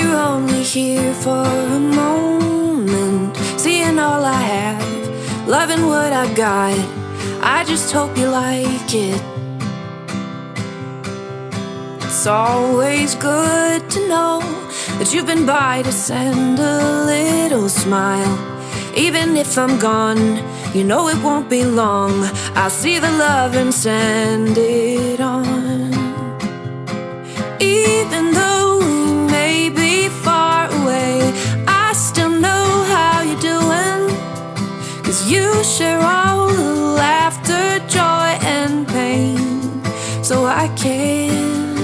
you're only here for a moment, seeing all I have, loving what I've got. I just hope you like it. It's always good to know that you've been by to send a little smile. Even if I'm gone, you know it won't be long. I'll see the love and send it on. Even though we may be far away, I still know how you're doing. 'Cause you share all the laughter, joy and pain. So I can,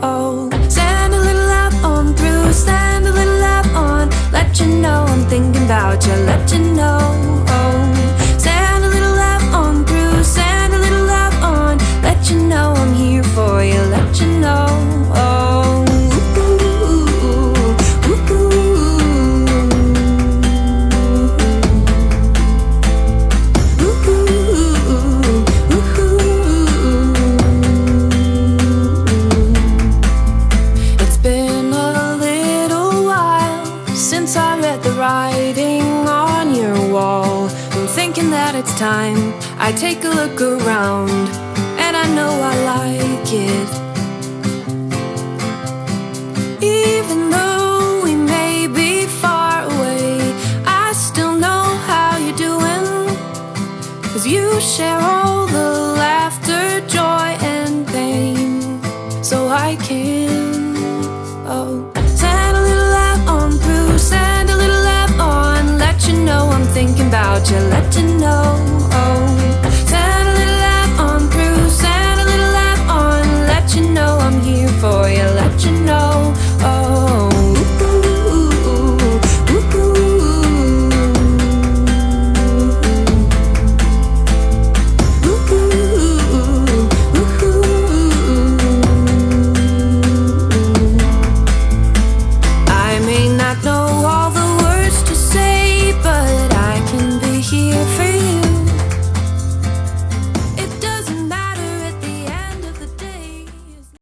oh, send a little love on through, send a little love on. Let you know I'm thinking about you, let you know, oh. Send a little love on through, send a little love on. Let you know I'm here for you, let you know, oh. It's been a little while since I read the writing on your wall. I'm thinking that it's time I take a look around, and I know I like it. Even though we may be far away, I still know how you're doing. 'Cause you share all the laughter, joy and pain. So I can, oh, send a little love on through, send a little love on. Let you know I'm thinking about you, let you know.